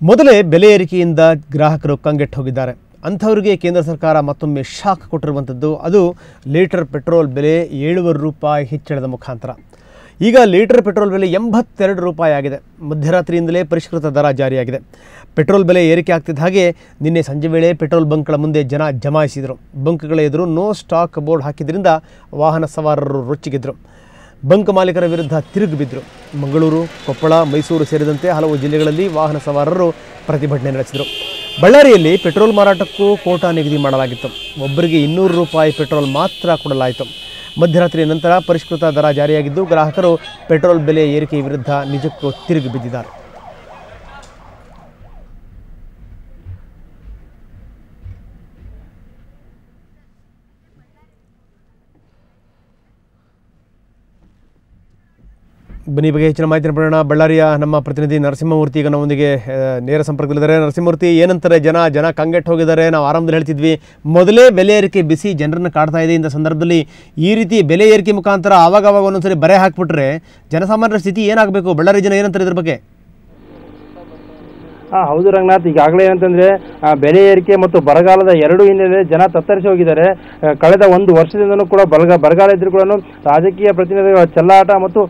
ಮೊದಲೇ ಬೆಲೆ ಏರಿಕೆಯಿಂದ ಗ್ರಾಹಕರು ಕಂಗೆಟ್ಟು ಹೋಗಿದ್ದಾರೆ. ಅಂಥವರಿಗೆ ಕೇಂದ್ರ ಸರ್ಕಾರ ಮತ್ತೊಮ್ಮೆ ಶಾಕ್ ಕೊಟ್ಟಿರುವಂಥದ್ದು. ಅದು ಲೀಟರ್ ಪೆಟ್ರೋಲ್ ಬೆಲೆ 7.5 ರೂಪಾಯಿ ಹೆಚ್ಚಳದ ಮುಖಾಂತರ. ಈಗ ಲೀಟರ್ ಪೆಟ್ರೋಲ್ ಬೆಲೆ 82 ರೂಪಾಯಿ ಆಗಿದೆ. ಮಧ್ಯರಾತ್ರಿಯಿಂದಲೇ ಪರಿಷ್ಕೃತ ದರ ಜಾರಿಯಾಗಿದೆ. ಪೆಟ್ರೋಲ್ ಬೆಲೆ ಏರಿಕೆ ಆಗ್ತಿದ್ದ ಹಾಗೆ ನಿನ್ನೆ ಸಂಜೆ ವೇಳೆ ಪೆಟ್ರೋಲ್ ಬಂಕ್ಗಳ ಮುಂದೆ ಜನ ಜಮಾಯಿಸಿದರು. ಬಂಕ್ಗಳ ಎದುರು ನೋ ಸ್ಟಾಕ್ ಬೋರ್ಡ್ ಹಾಕಿದ್ರಿಂದ ವಾಹನ ಸವಾರರು ರೊಚ್ಚಿಗೆದ್ದರು. ಬಂಕ್ ಮಾಲೀಕರ ವಿರುದ್ಧ ತಿರುಗಿ ಬಿದ್ದರು. ಮಂಗಳೂರು, ಕೊಪ್ಪಳ, ಮೈಸೂರು ಸೇರಿದಂತೆ ಹಲವು ಜಿಲ್ಲೆಗಳಲ್ಲಿ ವಾಹನ ಸವಾರರು ಪ್ರತಿಭಟನೆ ನಡೆಸಿದರು. ಬಳ್ಳಾರಿಯಲ್ಲಿ ಪೆಟ್ರೋಲ್ ಮಾರಾಟಕ್ಕೂ ಕೋಟಾ ನಿಗದಿ ಮಾಡಲಾಗಿತ್ತು. ಒಬ್ಬರಿಗೆ 200 ರೂಪಾಯಿ ಪೆಟ್ರೋಲ್ ಮಾತ್ರ ಕೊಡಲಾಯಿತು. ಮಧ್ಯರಾತ್ರಿಯ ನಂತರ ಪರಿಷ್ಕೃತ ದರ ಜಾರಿಯಾಗಿದ್ದು ಗ್ರಾಹಕರು ಪೆಟ್ರೋಲ್ ಬೆಲೆ ಏರಿಕೆ ವಿರುದ್ಧ ನಿಜಕ್ಕೂ ತಿರುಗಿ ಬಿದ್ದಿದ್ದಾರೆ. ಬನ್ನಿ ಬಗ್ಗೆ ಹೆಚ್ಚಿನ ಮಾಹಿತಿ ಪಡೆಯೋಣ. ಬಳ್ಳಾರಿಯ ನಮ್ಮ ಪ್ರತಿನಿಧಿ ನರಸಿಂಹಮೂರ್ತಿ ಈಗ ನಮ್ಮೊಂದಿಗೆ ನೇರ ಸಂಪರ್ಕದಲ್ಲಿದ್ದಾರೆ. ನರಸಿಂಹಮೂರ್ತಿ, ಏನಂತಾರೆ ಜನ ಕಂಗೆಟ್ಟು ಹೋಗಿದ್ದಾರೆ. ನಾವು ಆರಂಭದಲ್ಲಿ ಹೇಳ್ತಿದ್ವಿ, ಮೊದಲೇ ಬೆಲೆ ಏರಿಕೆ ಬಿಸಿ ಜನರನ್ನು ಕಾಡ್ತಾ ಇದೆ. ಇಂಥ ಸಂದರ್ಭದಲ್ಲಿ ಈ ರೀತಿ ಬೆಲೆ ಏರಿಕೆ ಮುಖಾಂತರ ಆವಾಗ ಒಂದೊಂದ್ಸರಿ ಬರೆ ಹಾಕ್ಬಿಟ್ರೆ ಜನಸಾಮಾನ್ಯರ ಸ್ಥಿತಿ ಏನಾಗಬೇಕು? ಬಳ್ಳಾರಿ ಜನ ಏನಂತಾರೆ ಇದ್ರ ಬಗ್ಗೆ? ಹೌದು ರಂಗನಾಥ್, ಈಗಾಗಲೇ ಏನಂತಂದ್ರೆ ಬೆಲೆ ಏರಿಕೆ ಮತ್ತು ಬರಗಾಲದ ಎರಡು ಹಿನ್ನೆಲೆ ಜನ ತತ್ತರಿಸಿ ಹೋಗಿದ್ದಾರೆ. ಕಳೆದ ಒಂದು ವರ್ಷದಿಂದನೂ ಕೂಡ ಬರಗಾಲ ಇದ್ರೂ ಕೂಡ ರಾಜಕೀಯ ಪ್ರತಿನಿಧಿಗಳ ಚೆಲ್ಲಾಟ ಮತ್ತು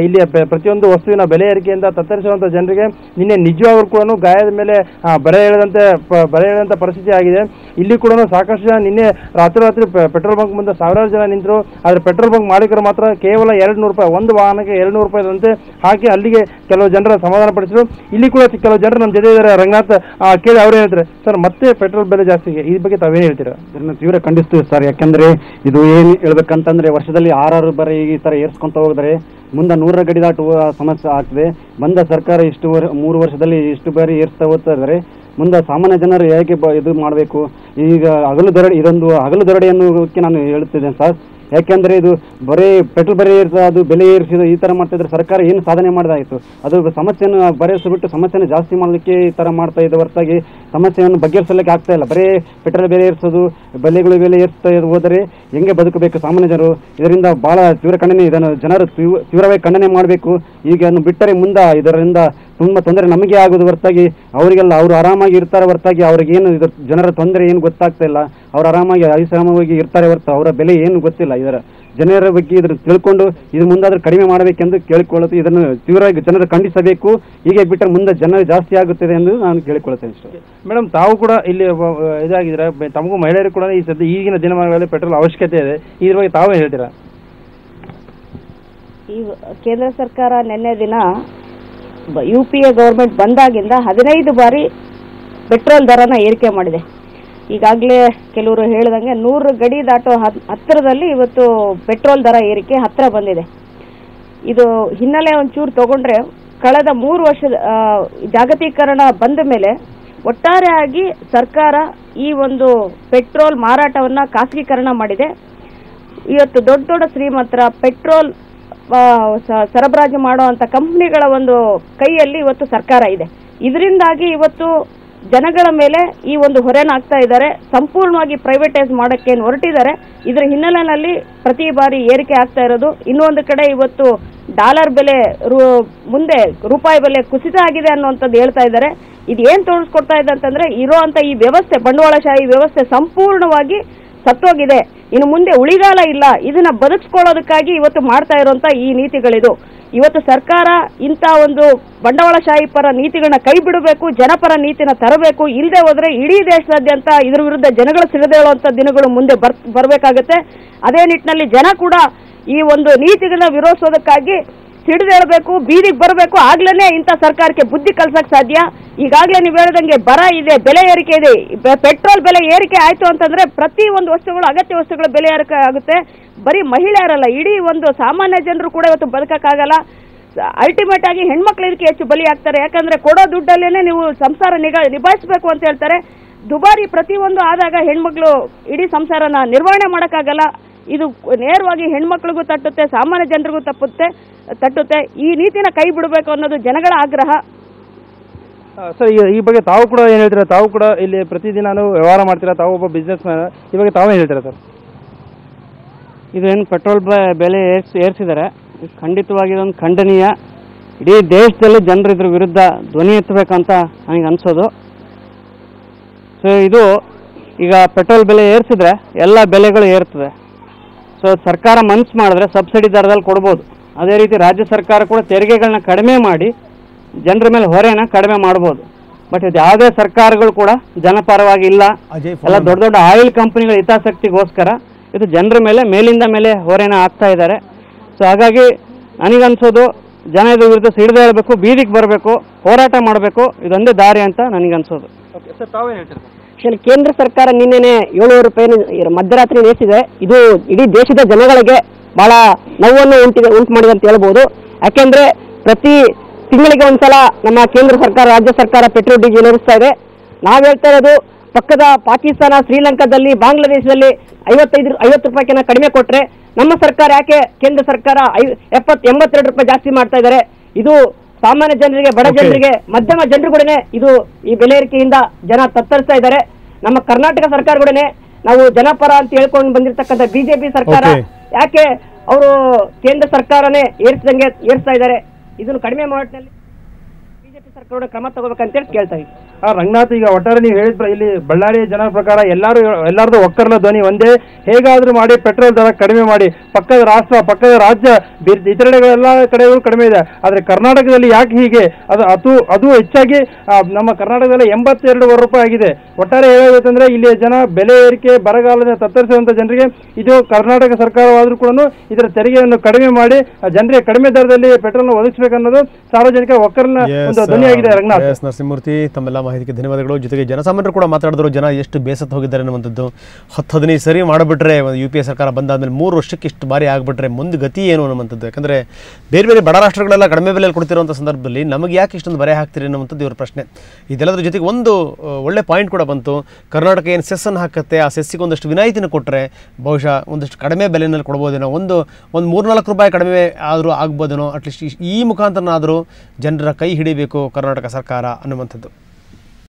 ಇಲ್ಲಿ ಪ್ರತಿಯೊಂದು ವಸ್ತುವಿನ ಬೆಲೆ ಏರಿಕೆಯಿಂದ ತತ್ತರಿಸುವಂತ ಜನರಿಗೆ ನಿನ್ನೆ ನಿಜವಾಗ್ಲೂ ಕೂಡ ಗಾಯದ ಮೇಲೆ ಬರೆ ಎಳೆದಂತ ಪರಿಸ್ಥಿತಿ ಆಗಿದೆ. ಇಲ್ಲಿ ಕೂಡ ಸಾಕಷ್ಟು ಜನ ನಿನ್ನೆ ರಾತ್ರಿ ಪೆಟ್ರೋಲ್ ಬಂಕ್ ಮುಂದೆ ಸಾವಿರಾರು ಜನ ನಿಂತರು. ಆದರೆ ಪೆಟ್ರೋಲ್ ಬಂಕ್ ಮಾಲೀಕರು ಮಾತ್ರ ಕೇವಲ 200 ರೂಪಾಯಿ, ಒಂದು ವಾಹನಕ್ಕೆ 200 ರೂಪಾಯಿದಂತೆ ಹಾಕಿ ಅಲ್ಲಿಗೆ ಕೆಲವು ಜನರ ಸಮಾಧಾನ ಪಡಿಸಿದ್ರು. ಇಲ್ಲಿ ಕೂಡ ಕೆಲವು ಜನರು ನಮ್ಮ ಜೊತೆ ಇದ್ದಾರೆ. ರಂಗನಾಥ್, ಕೇಳಿ ಅವ್ರು ಹೇಳ್ತಾರೆ, ಸರ್ ಮತ್ತೆ ಪೆಟ್ರೋಲ್ ಬೆಲೆ ಜಾಸ್ತಿಗೆ ಈ ಬಗ್ಗೆ ತಾವೇನು ಹೇಳ್ತೀರಾ? ಇದನ್ನು ತೀವ್ರ ಖಂಡಿಸ್ತೀವಿ ಸರ್. ಯಾಕೆಂದ್ರೆ ಇದು ಏನು ಹೇಳ್ಬೇಕಂತಂದ್ರೆ ವರ್ಷದಲ್ಲಿ 6 ಬಾರಿ ಈ ತರ ಏರ್ಸ್ಕೊಂತ ಹೋಗಿದ್ರೆ ಮುಂದೆ 100 ಗಡಿ ದಾಟುವ ಸಮಸ್ಯೆ ಆಗ್ತದೆ. ಬಂದ ಸರ್ಕಾರ 3 ವರ್ಷದಲ್ಲಿ ಇಷ್ಟು ಬಾರಿ ಏರ್ಸ್ತಾ ಹೋಗ್ತಾ ಇದ್ದಾರೆ. ಮುಂದೆ ಸಾಮಾನ್ಯ ಜನರು ಹೇಗೆ ಇದು ಮಾಡಬೇಕು? ಈಗ ಇದೊಂದು ಹಗಲು ದರೋಡೆಯನ್ನು ನಾನು ಹೇಳುತ್ತಿದ್ದೇನೆ ಸರ್. ಯಾಕೆಂದ್ರೆ ಇದು ಬರೀ ಪೆಟ್ರೋಲ್ ಬೆಲೆ ಅದು ಬೆಲೆ ಏರಿಸಿದ ಈ ತರ ಮಾಡ್ತಾ ಇದ್ರೆ ಸರ್ಕಾರ ಏನು ಸಾಧನೆ ಮಾಡಿದಾಯಿತು? ಅದು ಸಮಸ್ಯೆಯನ್ನು ಬರೆಸಿಬಿಟ್ಟು ಸಮಸ್ಯೆಯನ್ನು ಜಾಸ್ತಿ ಮಾಡಲಿಕ್ಕೆ ಈ ತರ ಮಾಡ್ತಾ ಇದ್ದ ಹೊರತಾಗಿ ಸಮಸ್ಯೆಯನ್ನು ಬಗೆಹರಿಸಲಿಕ್ಕೆ ಆಗ್ತಾ ಇಲ್ಲ. ಬರೀ ಪೆಟ್ರೋಲ್ ಬೆಲೆ ಏರಿಸೋದು, ಬೆಲೆ ಏರಿಸ್ತಾ ಹೋದರೆ ಹೆಂಗೆ ಬದುಕಬೇಕು ಸಾಮಾನ್ಯ ಜನರು? ಇದರಿಂದ ಬಹಳ ತೀವ್ರ ಖಂಡನೆ, ಇದನ್ನು ಜನರು ತೀವ್ರವಾಗಿ ಖಂಡನೆ ಮಾಡಬೇಕು. ಈಗ ಬಿಟ್ಟರೆ ಮುಂದೆ ಇದರಿಂದ ತುಂಬಾ ತೊಂದರೆ ನಮಗೆ ಆಗೋದು ಹೊರತಾಗಿ ಅವರಿಗೆಲ್ಲ ಅವರು ಆರಾಮಾಗಿ ಇರ್ತಾರೆ ಹೊರತಾಗಿ ಅವ್ರಿಗೇನು ಇದು ಜನರ ತೊಂದರೆ ಏನು ಗೊತ್ತಾಗ್ತಾ ಇಲ್ಲ. ಅವ್ರು ಆರಾಮಾಗಿ ಐಷಾರಾಮವಾಗಿ ಇರ್ತಾರೆ ಹೊರತು ಅವರ ಬೆಲೆ ಏನು ಗೊತ್ತಿಲ್ಲ. ಇದರ ಜನರ ಬಗ್ಗೆ ಇದ್ರ ತಿಳ್ಕೊಂಡು ಇದು ಮುಂದಾದ್ರೂ ಕಡಿಮೆ ಮಾಡಬೇಕೆಂದು ಕೇಳಿಕೊಳ್ಳುತ್ತೆ. ಇದನ್ನು ತೀವ್ರವಾಗಿ ಜನರು ಖಂಡಿಸಬೇಕು. ಹೀಗೆ ಬಿಟ್ಟರೆ ಮುಂದೆ ಜನ ಜಾಸ್ತಿ ಆಗುತ್ತದೆ ಎಂದು ನಾನು ಕೇಳಿಕೊಳ್ಳುತ್ತೇನೆ ಇಷ್ಟ. ಮೇಡಮ್, ತಾವು ಕೂಡ ಇಲ್ಲಿ ಇದಾಗಿದ್ದೀರಾ, ತಮಗೂ ಮಹಿಳೆಯರು ಕೂಡ ಈ ಸದ್ಯ ಈಗಿನ ದಿನಮಾನಗಳಲ್ಲಿ ಪೆಟ್ರೋಲ್ ಅವಶ್ಯಕತೆ ಇದೆ. ಇದ್ರ ಬಗ್ಗೆ ತಾವೇ ಹೇಳ್ತೀರಾ? ಈ ಕೇಂದ್ರ ಸರ್ಕಾರ ನಿನ್ನೆ ದಿನ UPA ಗವರ್ಮೆಂಟ್ ಬಂದಾಗಿಂದ 15 ಬಾರಿ ಪೆಟ್ರೋಲ್ ದರನ ಏರಿಕೆ ಮಾಡಿದೆ. ಈಗಾಗಲೇ ಕೆಲವರು ಹೇಳಿದಂಗೆ 100 ಗಡಿ ದಾಟೋ ಹತ್ತಿರದಲ್ಲಿ ಇವತ್ತು ಪೆಟ್ರೋಲ್ ದರ ಏರಿಕೆ ಹತ್ತಿರ ಬಂದಿದೆ. ಇದು ಹಿನ್ನೆಲೆ ಒಂಚೂರು ತಗೊಂಡ್ರೆ ಕಳೆದ 3 ವರ್ಷದ ಜಾಗತೀಕರಣ ಬಂದ ಮೇಲೆ ಒಟ್ಟಾರೆಯಾಗಿ ಸರ್ಕಾರ ಈ ಒಂದು ಪೆಟ್ರೋಲ್ ಮಾರಾಟವನ್ನ ಖಾಸಗೀಕರಣ ಮಾಡಿದೆ. ಇವತ್ತು ದೊಡ್ಡ ದೊಡ್ಡ ಶ್ರೀಮಂತರ ಪೆಟ್ರೋಲ್ ಸರಬರಾಜು ಮಾಡುವಂತ ಕಂಪನಿಗಳ ಒಂದು ಕೈಯಲ್ಲಿ ಇವತ್ತು ಸರ್ಕಾರ ಇದೆ. ಇದರಿಂದಾಗಿ ಇವತ್ತು ಜನಗಳ ಮೇಲೆ ಈ ಒಂದು ಹೊರೆನಾಗ್ತಾ ಇದ್ದಾರೆ. ಸಂಪೂರ್ಣವಾಗಿ ಪ್ರೈವೇಟೈಸ್ ಮಾಡಕ್ಕೆ ಹೊರಟಿದ್ದಾರೆ. ಇದರ ಹಿನ್ನೆಲೆಯಲ್ಲಿ ಪ್ರತಿ ಬಾರಿ ಏರಿಕೆ ಆಗ್ತಾ ಇರೋದು. ಇನ್ನೊಂದು ಕಡೆ ಇವತ್ತು ಡಾಲರ್ ಬೆಲೆ ಮುಂದೆ ರೂಪಾಯಿ ಬೆಲೆ ಕುಸಿತ ಆಗಿದೆ ಅನ್ನುವಂಥದ್ದು ಹೇಳ್ತಾ ಇದ್ದಾರೆ. ಇದು ಏನ್ ತೋರಿಸ್ಕೊಡ್ತಾ ಇದೆ ಅಂತಂದ್ರೆ ಇರುವಂತ ಈ ವ್ಯವಸ್ಥೆ, ಬಂಡವಾಳಶಾಹಿ ವ್ಯವಸ್ಥೆ ಸಂಪೂರ್ಣವಾಗಿ ಸತ್ತೋಗಿದೆ. ಇನ್ನು ಮುಂದೆ ಉಳಿಗಾಲ ಇಲ್ಲ. ಇದನ್ನ ಬದುಕಿಸ್ಕೊಳ್ಳೋದಕ್ಕಾಗಿ ಇವತ್ತು ಮಾಡ್ತಾ ಇರುವಂತ ಈ ನೀತಿಗಳಿದು. ಇವತ್ತು ಸರ್ಕಾರ ಇಂಥ ಒಂದು ಬಂಡವಾಳಶಾಹಿ ಪರ ನೀತಿಗಳನ್ನ ಕೈ ಬಿಡಬೇಕು, ಜನಪರ ನೀತಿನ ತರಬೇಕು. ಇಲ್ಲದೆ ಹೋದ್ರೆ ಇಡೀ ದೇಶದಾದ್ಯಂತ ಇದ್ರ ವಿರುದ್ಧ ಜನಗಳು ಸಿಡಿದೇಳುವಂತ ದಿನಗಳು ಮುಂದೆ ಬರಬೇಕಾಗುತ್ತೆ. ಅದೇ ನಿಟ್ಟಿನಲ್ಲಿ ಜನ ಕೂಡ ಈ ಒಂದು ನೀತಿಗಳನ್ನ ವಿರೋಧಿಸೋದಕ್ಕಾಗಿ ಸಿಡಿದೇಳಬೇಕು, ಬೀದಿಗೆ ಬರಬೇಕು. ಆಗ್ಲೇನೆ ಇಂಥ ಸರ್ಕಾರಕ್ಕೆ ಬುದ್ಧಿ ಕಲ್ಸಕ್ ಸಾಧ್ಯ. ಈಗಾಗಲೇ ನೀವು ಹೇಳಿದಂಗೆ ಬರ ಇದೆ, ಬೆಲೆ ಏರಿಕೆ ಇದೆ. ಪೆಟ್ರೋಲ್ ಬೆಲೆ ಏರಿಕೆ ಆಯ್ತು ಅಂತಂದ್ರೆ ಪ್ರತಿ ಒಂದು ವಸ್ತುಗಳು, ಅಗತ್ಯ ವಸ್ತುಗಳ ಬೆಲೆ ಏರಿಕೆ ಆಗುತ್ತೆ. ಬರೀ ಮಹಿಳೆಯರಲ್ಲ, ಇಡೀ ಒಂದು ಸಾಮಾನ್ಯ ಜನರು ಕೂಡ ಇವತ್ತು ಬದುಕಕ್ಕಾಗಲ್ಲ. ಅಲ್ಟಿಮೇಟ್ ಆಗಿ ಹೆಣ್ಮಕ್ಳು ಇದಕ್ಕೆ ಹೆಚ್ಚು ಬಲಿ ಆಗ್ತಾರೆ. ಯಾಕಂದ್ರೆ ಕೊಡೋ ದುಡ್ಡಲ್ಲೇನೆ ನೀವು ಸಂಸಾರ ನಿಭಾಯಿಸಬೇಕು ಅಂತ ಹೇಳ್ತಾರೆ. ದುಬಾರಿ ಪ್ರತಿಯೊಂದು ಆದಾಗ ಹೆಣ್ಮಕ್ಳು ಇಡೀ ಸಂಸಾರನ ನಿರ್ವಹಣೆ ಮಾಡಕ್ಕಾಗಲ್ಲ. ಇದು ನೇರವಾಗಿ ಹೆಣ್ಮಕ್ಳಿಗೂ ತಟ್ಟುತ್ತೆ, ಸಾಮಾನ್ಯ ಜನರಿಗೂ ತಟ್ಟುತ್ತೆ. ಈ ನೀತಿನ ಕೈ ಬಿಡಬೇಕು ಅನ್ನೋದು ಜನಗಳ ಆಗ್ರಹ. ಸರ್, ಈ ಬಗ್ಗೆ ತಾವು ಕೂಡ ಏನು ಹೇಳ್ತೀರಾ? ತಾವು ಕೂಡ ಇಲ್ಲಿ ಪ್ರತಿದಿನ ವ್ಯವಹಾರ ಮಾಡ್ತೀರಾ, ತಾವು ಒಬ್ಬ ಬಿಸ್ನೆಸ್ ಮ್ಯಾನ್. ಈ ಬಗ್ಗೆ ತಾವೇ ಹೇಳ್ತೀರಾ ಸರ್? ಇದೇನು ಪೆಟ್ರೋಲ್ ಬೆಲೆ ಏರಿಸಿದ್ದಾರೆ, ಖಂಡಿತವಾಗಿ ಇದೊಂದು ಖಂಡನೀಯ. ಇಡೀ ದೇಶದಲ್ಲಿ ಜನರು ಇದ್ರ ವಿರುದ್ಧ ಧ್ವನಿ ಎತ್ತಬೇಕಂತ ನನಗೆ ಅನಿಸೋದು. ಸೊ ಇದು ಈಗ ಪೆಟ್ರೋಲ್ ಬೆಲೆ ಏರಿಸಿದ್ರೆ ಎಲ್ಲ ಬೆಲೆಗಳು ಏರ್ತದೆ. ಸೊ ಸರ್ಕಾರ ಮನ್ಸು ಮಾಡಿದ್ರೆ ಸಬ್ಸಿಡಿ ದರದಲ್ಲಿ ಕೊಡ್ಬೋದು. ಅದೇ ರೀತಿ ರಾಜ್ಯ ಸರ್ಕಾರ ಕೂಡ ತೆರಿಗೆಗಳನ್ನ ಕಡಿಮೆ ಮಾಡಿ ಜನರ ಮೇಲೆ ಹೊರೆನ ಕಡಿಮೆ ಮಾಡ್ಬೋದು. ಬಟ್ ಇದು ಯಾವುದೇ ಸರ್ಕಾರಗಳು ಕೂಡ ಜನಪರವಾಗಿ ಇಲ್ಲ. ಎಲ್ಲ ದೊಡ್ಡ ದೊಡ್ಡ ಆಯಿಲ್ ಕಂಪನಿಗಳ ಹಿತಾಸಕ್ತಿಗೋಸ್ಕರ ಇದು ಜನರ ಮೇಲೆ ಮೇಲಿಂದ ಮೇಲೆ ಹೊರೆನ ಹಾಕ್ತಾ ಇದ್ದಾರೆ. ಸೊ ಹಾಗಾಗಿ ನನಗನ್ಸೋದು ಜನ ಇದ್ರ ವಿರುದ್ಧ ಸಿಡಿದು ಹೇಳಬೇಕು, ಬೀದಿಗೆ ಬರಬೇಕು, ಹೋರಾಟ ಮಾಡಬೇಕು, ಇದೊಂದೇ ದಾರಿ ಅಂತ ನನಗನ್ಸೋದು. ಕೇಂದ್ರ ಸರ್ಕಾರ ನಿನ್ನೆನೆ 700 ರೂಪಾಯಿ ಮಧ್ಯರಾತ್ರಿ ನೇಸಿದೆ. ಇದು ಇಡೀ ದೇಶದ ಜನಗಳಿಗೆ ಬಹಳ ನೋವನ್ನು ಉಂಟು ಮಾಡಿದೆ ಅಂತ ಹೇಳ್ಬೋದು. ಯಾಕೆಂದ್ರೆ ಪ್ರತಿ ತಿಂಗಳಿಗೆ ಒಂದ್ಸಲ ನಮ್ಮ ಕೇಂದ್ರ ಸರ್ಕಾರ, ರಾಜ್ಯ ಸರ್ಕಾರ ಪೆಟ್ರೋಲ್ ಡೀಸೆಲ್ ಏರಿಸ್ತಾ ಇದೆ. ನಾವು ಹೇಳ್ತಾ ಇರೋದು ಪಕ್ಕದ ಪಾಕಿಸ್ತಾನ, ಶ್ರೀಲಂಕಾದಲ್ಲಿ, ಬಾಂಗ್ಲಾದೇಶದಲ್ಲಿ 50 ರೂಪಾಯಿನ ಕಡಿಮೆ ಕೊಟ್ರೆ ನಮ್ಮ ಸರ್ಕಾರ ಯಾಕೆ ಕೇಂದ್ರ ಸರ್ಕಾರ 82 ರೂಪಾಯಿ ಜಾಸ್ತಿ ಮಾಡ್ತಾ ಇದ್ದಾರೆ? ಇದು ಸಾಮಾನ್ಯ ಜನರಿಗೆ, ಬಡ ಜನರಿಗೆ, ಮಧ್ಯಮ ಜನರು ಕೂಡ ಇದು ಈ ಬೆಲೆ ಏರಿಕೆಯಿಂದ ಜನ ತತ್ತರಿಸ್ತಾ ಇದ್ದಾರೆ. ನಮ್ಮ ಕರ್ನಾಟಕ ಸರ್ಕಾರ ಕೂಡ ನಾವು ಜನಪರ ಅಂತ ಹೇಳ್ಕೊಂಡು ಬಂದಿರತಕ್ಕಂಥ ಬಿಜೆಪಿ ಸರ್ಕಾರ ಯಾಕೆ ಅವರು ಕೇಂದ್ರ ಸರ್ಕಾರನೇ ಏರಿಸ್ತಾ ಇದ್ದಾರೆ? ಇದನ್ನು ಕಡಿಮೆ ಮಾಡೋದ್ರಲ್ಲಿ ಬಿಜೆಪಿ ಸರ್ಕಾರ ಕ್ರಮ ತಗೋಬೇಕಂತೇಳಿ ಕೇಳ್ತಾ ಇದ್ದೀವಿ. ರಂಗನಾಥ್, ಈಗ ಒಟ್ಟಾರೆ ನೀವು ಹೇಳಿದ ಇಲ್ಲಿ ಬಳ್ಳಾರಿ ಜನ ಪ್ರಕಾರ ಎಲ್ಲರದು ಒಕ್ಕರ್ಲ ಧ್ವನಿ ಒಂದೇ, ಹೇಗಾದ್ರೂ ಮಾಡಿ ಪೆಟ್ರೋಲ್ ದರ ಕಡಿಮೆ ಮಾಡಿ. ಪಕ್ಕದ ರಾಷ್ಟ್ರ, ಪಕ್ಕದ ರಾಜ್ಯ, ಇತರೆಡೆಗಳೆಲ್ಲ ಕಡೆಗಳು ಕಡಿಮೆ ಇದೆ, ಆದ್ರೆ ಕರ್ನಾಟಕದಲ್ಲಿ ಯಾಕೆ ಹೀಗೆ? ಅದು ಹೆಚ್ಚಾಗಿ ನಮ್ಮ ಕರ್ನಾಟಕದಲ್ಲಿ 82 ರೂಪಾಯಿ ಆಗಿದೆ. ಒಟ್ಟಾರೆ ಹೇಳಬೇಕಂದ್ರೆ ಇಲ್ಲಿ ಜನ ಬೆಲೆ ಏರಿಕೆ, ಬರಗಾಲದ ತತ್ತರಿಸುವಂತ ಜನರಿಗೆ ಇದು ಕರ್ನಾಟಕ ಸರ್ಕಾರವಾದ್ರೂ ಕೂಡ ಇದರ ತೆರಿಗೆಯನ್ನು ಕಡಿಮೆ ಮಾಡಿ ಜನರಿಗೆ ಕಡಿಮೆ ದರದಲ್ಲಿ ಪೆಟ್ರೋಲ್ ಒದಗಿಸಬೇಕನ್ನೋದು ಸಾರ್ವಜನಿಕ ಒಕ್ಕರ್ನ ಒಂದು ಧ್ವನಿಯಾಗಿದೆ. ರಂಗನಾಥ್, ನರಸಿಂಹಮೂರ್ತಿ, ತಮ್ಮೆಲ್ಲ ಮಾಹಿತಿಗೆ ಧನ್ಯವಾದಗಳು. ಜೊತೆಗೆ ಜನಸಾಮಾನ್ಯರು ಕೂಡ ಮಾತಾಡಿದ್ರು, ಜನ ಎಷ್ಟು ಬೇಸತ್ತು ಹೋಗಿದ್ದಾರೆ ಅನ್ನುವಂಥದ್ದು. 10-15 ಸರಿ ಮಾಡಿಬಿಟ್ರೆ UPA ಸರ್ಕಾರ ಬಂದಾದ್ಮೇಲೆ 3 ವರ್ಷಕ್ಕೆ ಇಷ್ಟು ಬಾರಿ ಆಗಿಬಿಟ್ರೆ ಮುಂದೆ ಗತಿ ಏನು ಅನ್ನುವಂಥದ್ದು. ಯಾಕಂದರೆ ಬೇರೆ ಬೇರೆ ಬಡ ರಾಷ್ಟ್ರಗಳೆಲ್ಲ ಕಡಿಮೆ ಬೆಲೆಯಲ್ಲಿ ಕೊಡ್ತಿರುವಂಥ ಸಂದರ್ಭದಲ್ಲಿ ನಮಗೆ ಯಾಕೆ ಇಷ್ಟೊಂದು ಬರೆ ಹಾಕ್ತೀರಿ ಅನ್ನುವಂಥದ್ದು ಇವ್ರ ಪ್ರಶ್ನೆ. ಇದೆಲ್ಲದ್ರ ಜೊತೆಗೆ ಒಂದು ಒಳ್ಳೆ ಪಾಯಿಂಟ್ ಕೂಡ ಬಂತು. ಕರ್ನಾಟಕ ಏನು ಸೆಸ್ಸನ್ನು ಹಾಕುತ್ತೆ, ಆ ಸೆಸ್ಸಿಗೆ ಒಂದಷ್ಟು ವಿನಾಯಿತಿನ ಕೊಟ್ಟರೆ ಬಹುಶಃ ಒಂದಷ್ಟು ಕಡಿಮೆ ಬೆಲೆಯಲ್ಲಿ ಕೊಡ್ಬೋದೇನೋ, ಒಂದು 3-4 ರೂಪಾಯಿ ಕಡಿಮೆ ಆದರೂ ಆಗ್ಬೋದೇನೋ. ಅಟ್ಲೀಸ್ಟ್ ಈ ಮುಖಾಂತರನಾದರೂ ಜನರ ಕೈ ಹಿಡಿಬೇಕು ಕರ್ನಾಟಕ ಸರ್ಕಾರ ಅನ್ನುವಂಥದ್ದು.